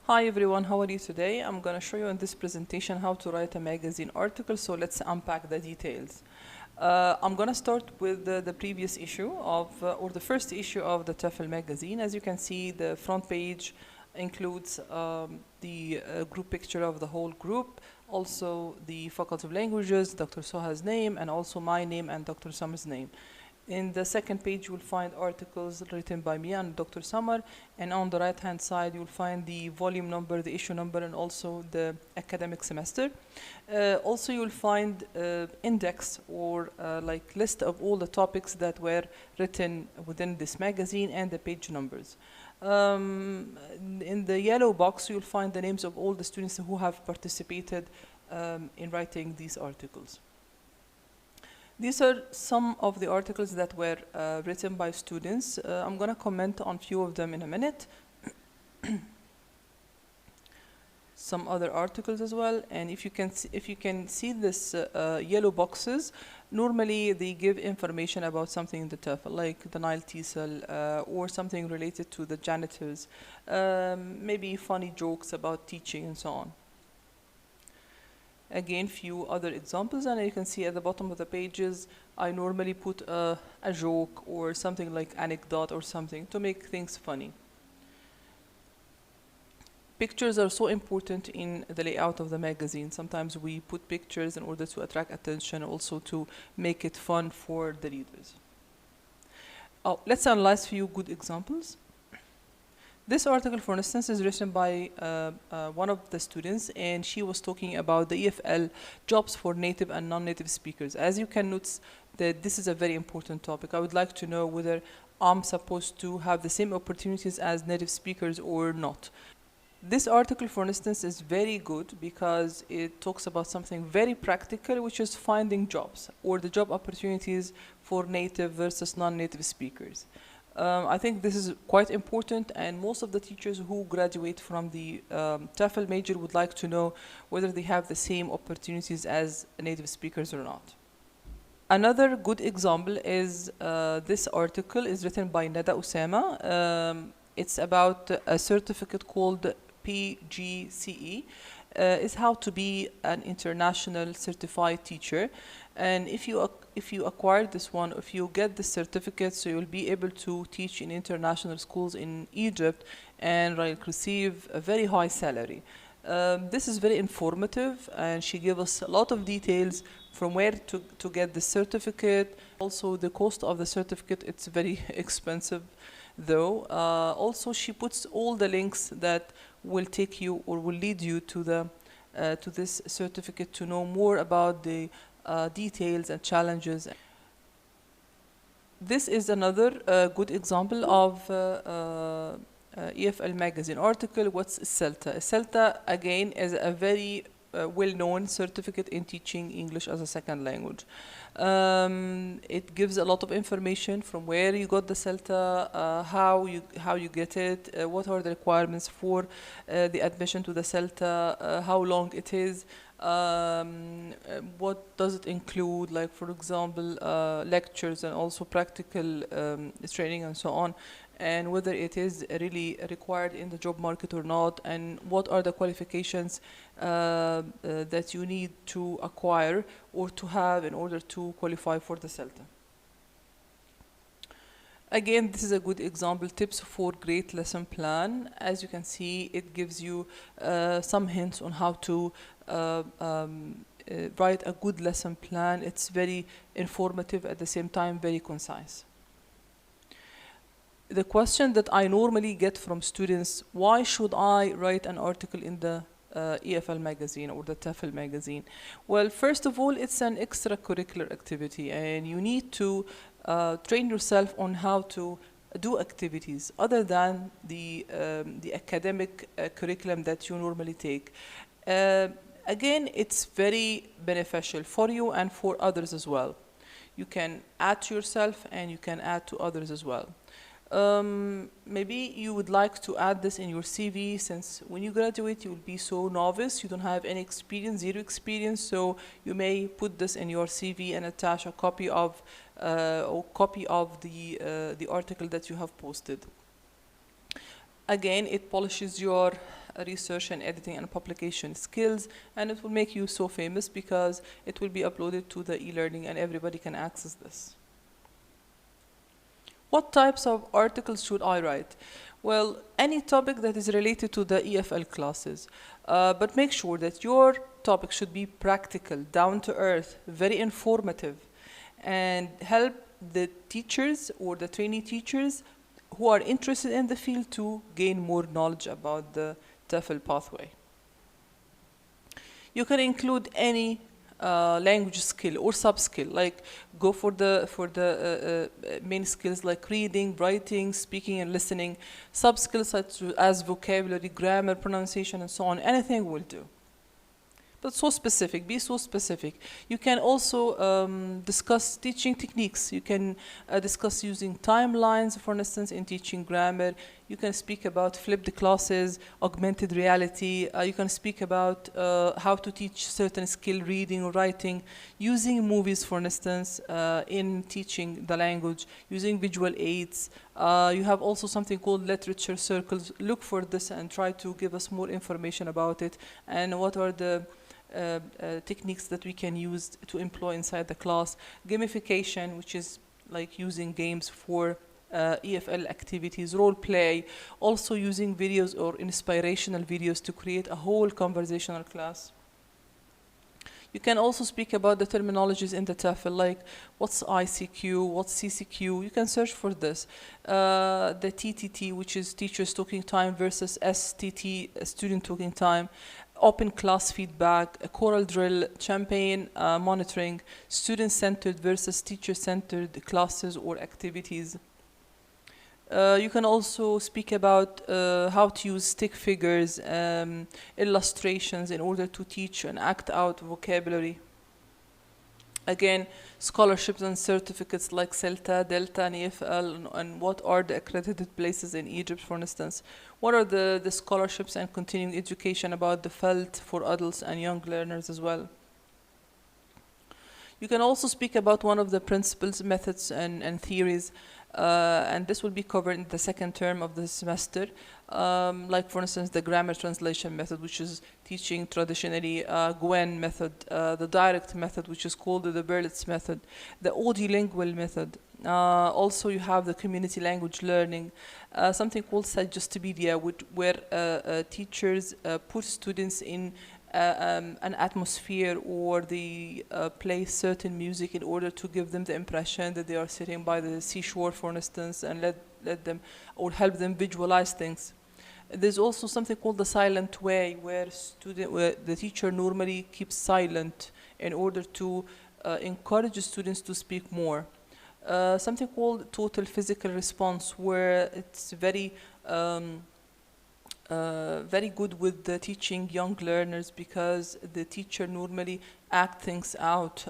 Hi everyone, how are you today? I'm going to show you in this presentation how to write a magazine article, so let's unpack the details. I'm going to start with the previous issue or the first issue of the TEFL magazine. As you can see, the front page includes the group picture of the whole group, also the Faculty of Languages, Dr. Soha's name, and also my name and Dr. Summer's name. In the second page, you will find articles written by me and Dr. Summer, and on the right-hand side, you'll find the volume number, the issue number, and also the academic semester. Also, you'll find index or like list of all the topics that were written within this magazine and the page numbers. In the yellow box, you'll find the names of all the students who have participated in writing these articles. These are some of the articles that were written by students. I'm going to comment on a few of them in a minute. Some other articles as well, and if you can see this yellow boxes, normally they give information about something in the TEFL, like the Nile TESOL, or something related to the janitors, maybe funny jokes about teaching and so on. Again, few other examples, and you can see at the bottom of the pages, I normally put a joke or something like anecdote or something to make things funny. Pictures are so important in the layout of the magazine. Sometimes we put pictures in order to attract attention, also to make it fun for the readers. Let's analyze a few good examples. This article, for instance, is written by one of the students, and she was talking about the EFL jobs for native and non-native speakers. As you can notice, that this is a very important topic. I would like to know whether I'm supposed to have the same opportunities as native speakers or not. This article, for instance, is very good because it talks about something very practical, which is finding jobs or the job opportunities for native versus non-native speakers. I think this is quite important, and most of the teachers who graduate from the TEFL major would like to know whether they have the same opportunities as native speakers or not. Another good example is this article is written by Nada Usama. It's about a certificate called PGCE. Is how to be an international certified teacher, and if you acquire this one, if you get the certificate, so you'll be able to teach in international schools in Egypt and receive a very high salary. This is very informative, and she gave us a lot of details from where to get the certificate. Also, the cost of the certificate, it's very expensive though. Also, she puts all the links that will take you or will lead you to the to this certificate to know more about the details and challenges. This is another good example of EFL magazine article. What's CELTA? CELTA again is a very well-known certificate in teaching English as a second language. It gives a lot of information from where you got the CELTA, how you get it, what are the requirements for the admission to the CELTA, how long it is, what does it include, like for example lectures and also practical training and so on, and whether it is really required in the job market or not, and what are the qualifications that you need to acquire or to have in order to qualify for the CELTA. Again, this is a good example, tips for great lesson plan. As you can see, it gives you some hints on how to write a good lesson plan. It's very informative, at the same time very concise. The question that I normally get from students, why should I write an article in the EFL magazine or the TEFL magazine? Well, first of all, it's an extracurricular activity, and you need to train yourself on how to do activities other than the academic curriculum that you normally take. Again, it's very beneficial for you and for others as well. You can add to yourself and you can add to others as well. Maybe you would like to add this in your CV, since when you graduate you will be so novice, you don't have any experience, zero experience, so you may put this in your CV and attach a copy of the article that you have posted. Again, it polishes your research and editing and publication skills, and it will make you so famous because it will be uploaded to the e-learning and everybody can access this. What types of articles should I write? Well, any topic that is related to the EFL classes, but make sure that your topic should be practical, down to earth, very informative, and help the teachers or the trainee teachers who are interested in the field to gain more knowledge about the TEFL pathway. You can include any language skill or sub-skill, like go for the main skills like reading, writing, speaking, and listening. Sub-skills such as vocabulary, grammar, pronunciation, and so on. Anything will do. But so specific, be so specific. You can also discuss teaching techniques. You can discuss using timelines, for instance, in teaching grammar. You can speak about flipped classes, augmented reality. You can speak about how to teach certain skill, reading or writing, using movies, for instance, in teaching the language, using visual aids. You have also something called literature circles. Look for this and try to give us more information about it and what are the techniques that we can use to employ inside the class. Gamification, which is like using games for EFL activities, role play, also using videos or inspirational videos to create a whole conversational class. You can also speak about the terminologies in the TEFL, like what's ICQ, what's CCQ. You can search for this. The TTT, which is teachers talking time, versus STT, student talking time. Open class feedback, a choral drill, campaign monitoring, student-centered versus teacher-centered classes or activities. You can also speak about how to use stick figures, illustrations in order to teach and act out vocabulary. Again, scholarships and certificates like CELTA, Delta, and EFL, and what are the accredited places in Egypt, for instance. What are the scholarships and continuing education about the FELT for adults and young learners as well. You can also speak about one of the principles, methods, and theories, and this will be covered in the second term of the semester. Like for instance, the grammar translation method, which is teaching traditionally Gwen method, the direct method, which is called the Berlitz method, the audiolingual method. Also, you have the community language learning, something called Suggestipedia, where teachers put students in an atmosphere, or they play certain music in order to give them the impression that they are sitting by the seashore, for instance, and let them or help them visualize things. There's also something called the silent way, where the teacher normally keeps silent in order to encourage students to speak more. Something called total physical response, where it's very good with the teaching young learners, because the teacher normally acts things out.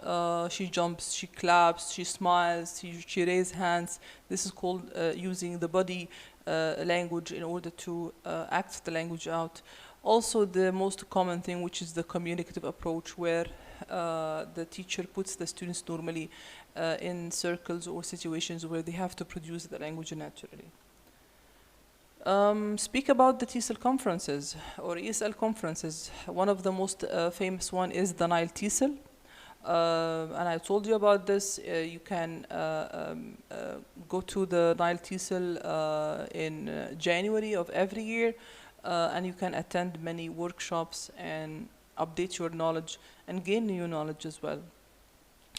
She jumps, she claps, she smiles, she raises hands. This is called using the body language in order to act the language out. Also, the most common thing, which is the communicative approach, where the teacher puts the students normally in circles or situations where they have to produce the language naturally. Speak about the TESOL conferences or ESL conferences. One of the most famous one is the Nile TESOL. And I told you about this. You can go to the Nile TESOL in January of every year, and you can attend many workshops and update your knowledge and gain new knowledge as well.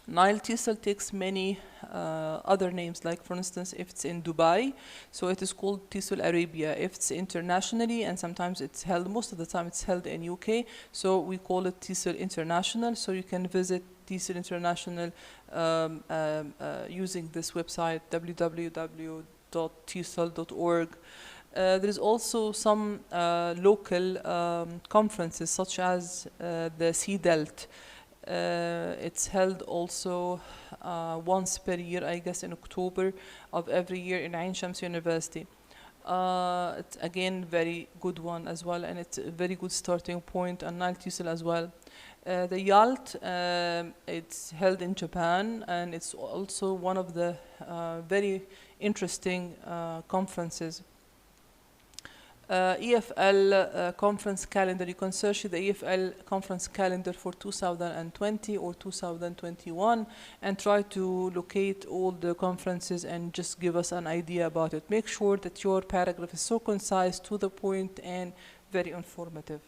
Nile TESOL takes many other names, like for instance, if it's in Dubai, so it is called TESOL Arabia. If it's internationally, and sometimes it's held, most of the time it's held in UK, so we call it TESOL International. So you can visit TESOL International using this website, www.tesol.org. There is also some local conferences, such as the CDELT. It's held also once per year, I guess in October of every year in Ain Shams University. It's again very good one as well, and it's a very good starting point, and Nile TESOL as well. The YALT, it's held in Japan, and it's also one of the very interesting conferences. EFL conference calendar. You can search the EFL conference calendar for 2020 or 2021 and try to locate all the conferences and just give us an idea about it. Make sure that your paragraph is so concise, to the point, and very informative.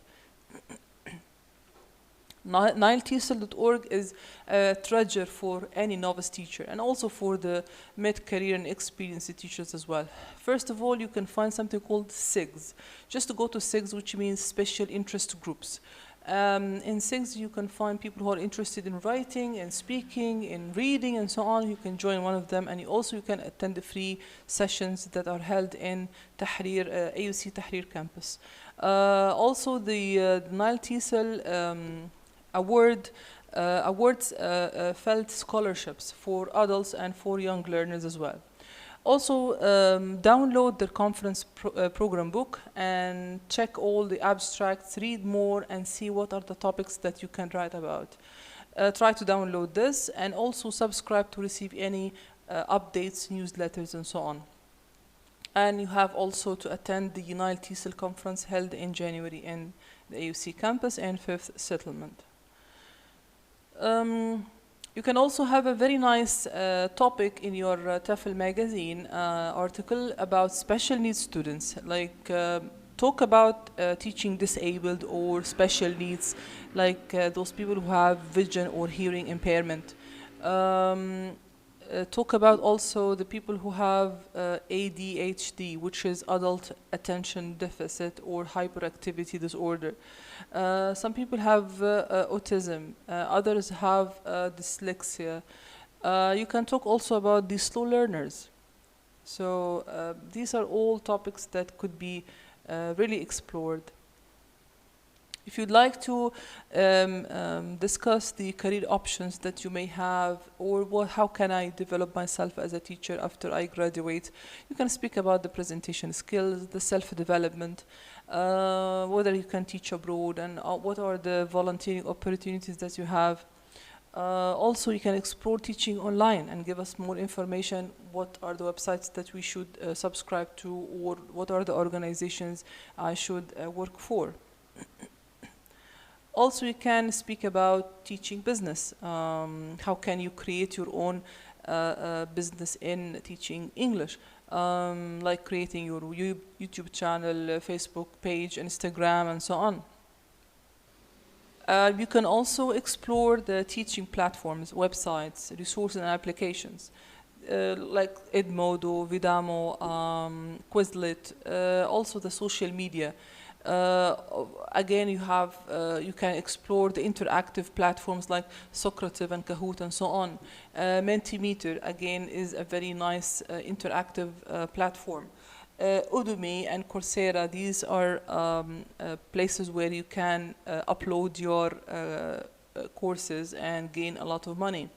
NileTESOL.org is a treasure for any novice teacher and also for the mid-career and experienced teachers as well. First of all, you can find something called SIGs. Just to go to SIGs, which means special interest groups. In SIGs, you can find people who are interested in writing and speaking, in reading, and so on. You can join one of them, and you can attend the free sessions that are held in Tahrir, AUC Tahrir campus. Also, the NileTESOL awards felt scholarships for adults and for young learners as well. Also, download the conference program book and check all the abstracts, read more, and see what are the topics that you can write about. Try to download this and also subscribe to receive any updates, newsletters, and so on. And you have also to attend the NileTESOL conference held in January in the AUC campus and Fifth Settlement. You can also have a very nice topic in your TEFL magazine article about special needs students, like talk about teaching disabled or special needs, like those people who have vision or hearing impairment. Talk about also the people who have ADHD, which is adult attention deficit or hyperactivity disorder. Some people have autism, others have dyslexia. You can talk also about the slow learners. So these are all topics that could be really explored. If you'd like to discuss the career options that you may have, or how can I develop myself as a teacher after I graduate, you can speak about the presentation skills, the self-development, whether you can teach abroad, and what are the volunteering opportunities that you have. Also, you can explore teaching online and give us more information. What are the websites that we should subscribe to, or what are the organizations I should work for? Also, you can speak about teaching business. How can you create your own business in teaching English? Like creating your YouTube channel, Facebook page, Instagram, and so on. You can also explore the teaching platforms, websites, resources, and applications. Like Edmodo, Vidamo, Quizlet, also the social media. Again, you can explore the interactive platforms like Socrative and Kahoot and so on. Mentimeter, again, is a very nice interactive platform. Udemy and Coursera, these are places where you can upload your courses and gain a lot of money.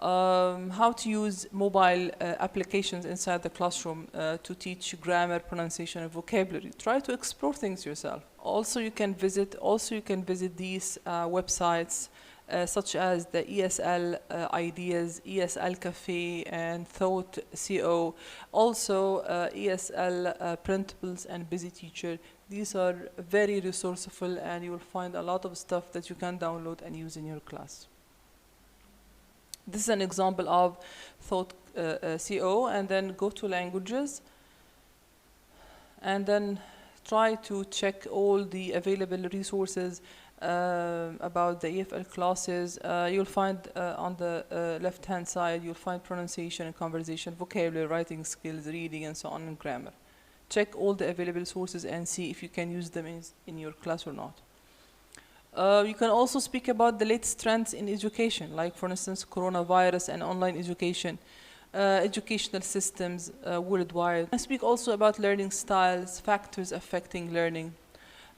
How to use mobile applications inside the classroom to teach grammar, pronunciation, and vocabulary. Try to explore things yourself. Also, you can visit these websites such as the ESL Ideas, ESL Cafe, and Thought.co. Also, ESL Printables and Busy Teacher. These are very resourceful, and you will find a lot of stuff that you can download and use in your class. This is an example of Thought.co, and then go to languages, and then try to check all the available resources about the EFL classes. You'll find on the left-hand side, you'll find pronunciation and conversation, vocabulary, writing skills, reading, and so on, and grammar. Check all the available sources and see if you can use them in your class or not. You can also speak about the latest trends in education, like, for instance, coronavirus and online education, educational systems worldwide. I speak also about learning styles, factors affecting learning,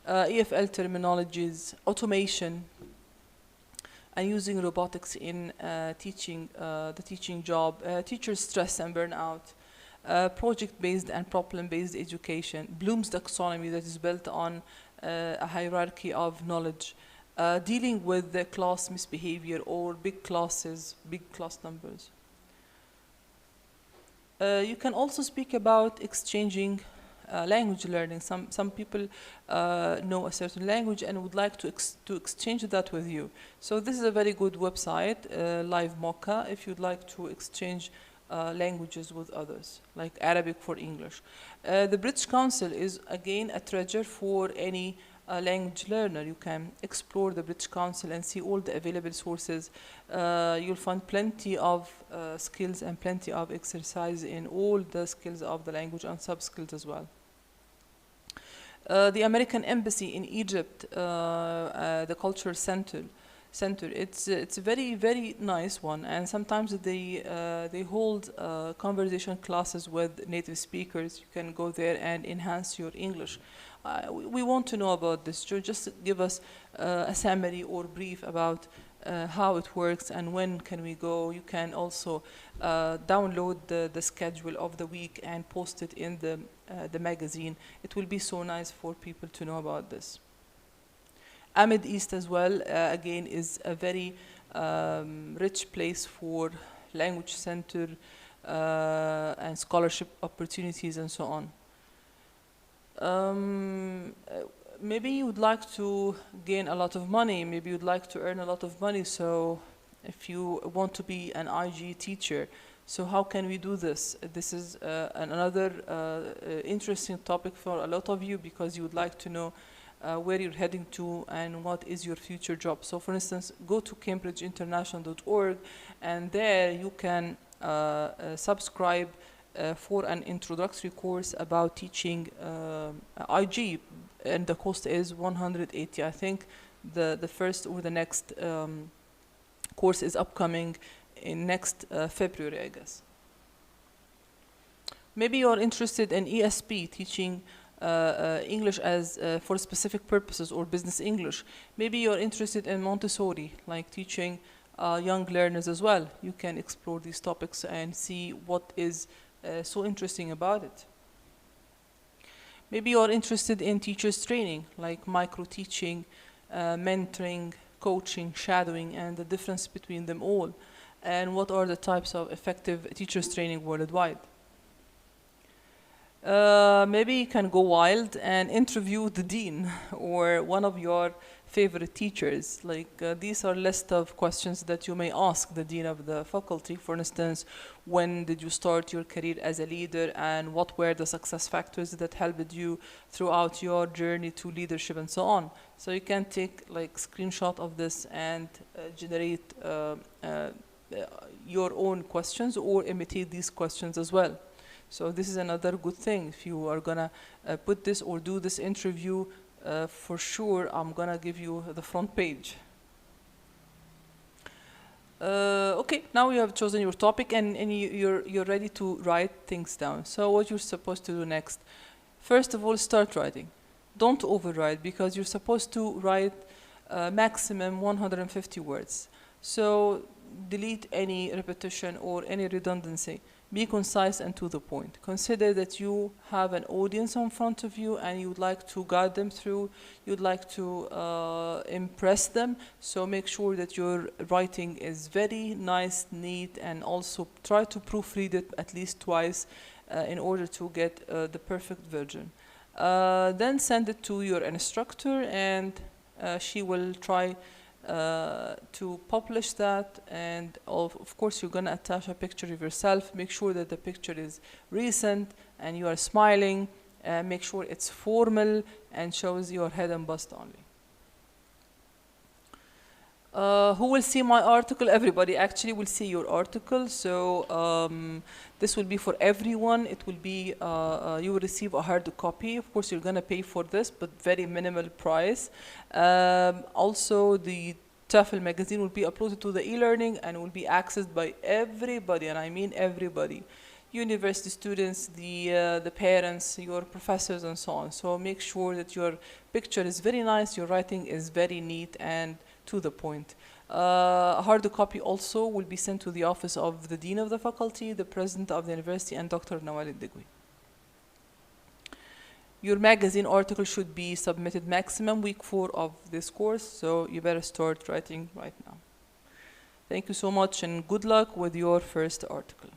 EFL terminologies, automation, and using robotics in teaching, the teaching job, teacher stress and burnout, project-based and problem-based education, Bloom's taxonomy that is built on a hierarchy of knowledge, dealing with the class misbehavior or big classes, big class numbers. You can also speak about exchanging language learning. Some people know a certain language and would like to exchange that with you. So this is a very good website, Live Mocha, if you'd like to exchange languages with others, like Arabic for English. The British Council is again a treasure for any language learner. You can explore the British Council and see all the available sources. You'll find plenty of skills and plenty of exercise in all the skills of the language and sub-skills as well. The American Embassy in Egypt, the Cultural Center. It's a very nice one, and sometimes they hold conversation classes with native speakers. You can go there and enhance your English. We want to know about this. Just give us a summary or brief about how it works and when can we go. You can also download the schedule of the week and post it in the magazine. It will be so nice for people to know about this. Amid East as well, again, is a very rich place for language center and scholarship opportunities and so on. Maybe you would like to gain a lot of money, maybe you'd like to earn a lot of money, so if you want to be an IG teacher, so how can we do this? This is another interesting topic for a lot of you, because you would like to know where you're heading to and what is your future job. So for instance, go to cambridgeinternational.org, and there you can subscribe for an introductory course about teaching IG, and the cost is 180. I think the first or the next course is upcoming in next February, I guess. Maybe you're interested in ESP, teaching English as for specific purposes, or business English. Maybe you're interested in Montessori, like teaching young learners as well. You can explore these topics and see what is so interesting about it. Maybe you're interested in teachers training, like micro teaching, mentoring, coaching, shadowing, and the difference between them all, and what are the types of effective teachers training worldwide. Maybe you can go wild and interview the dean or one of your favorite teachers. Like these are a list of questions that you may ask the dean of the faculty. For instance, when did you start your career as a leader, and what were the success factors that helped you throughout your journey to leadership, and so on. So you can take like screenshot of this and generate your own questions, or imitate these questions as well. So this is another good thing. If you are gonna put this or do this interview, for sure I'm gonna give you the front page. Okay, now you have chosen your topic, and you're ready to write things down. So what you're supposed to do next? First of all, start writing. Don't overwrite, because you're supposed to write maximum 150 words. So delete any repetition or any redundancy. Be concise and to the point. Consider that you have an audience in front of you, and you'd like to guide them through, you'd like to impress them. So make sure that your writing is very nice, neat, and also try to proofread it at least twice in order to get the perfect version. Then send it to your instructor, and she will try to publish that, and of course you're gonna attach a picture of yourself. Make sure that the picture is recent and you are smiling, make sure it's formal and shows your head and bust only. Who will see my article? Everybody actually will see your article. So this will be for everyone. It will be, you will receive a hard copy. Of course, you're gonna pay for this, but very minimal price. Also, the TOEFL magazine will be uploaded to the e-learning and will be accessed by everybody, and I mean everybody. University students, the parents, your professors, and so on. So make sure that your picture is very nice, your writing is very neat and to the point. A hard copy also will be sent to the office of the Dean of the Faculty, the President of the University, and Dr. Nawal Al-Digwi. Your magazine article should be submitted maximum week 4 of this course, so you better start writing right now. Thank you so much, and good luck with your first article.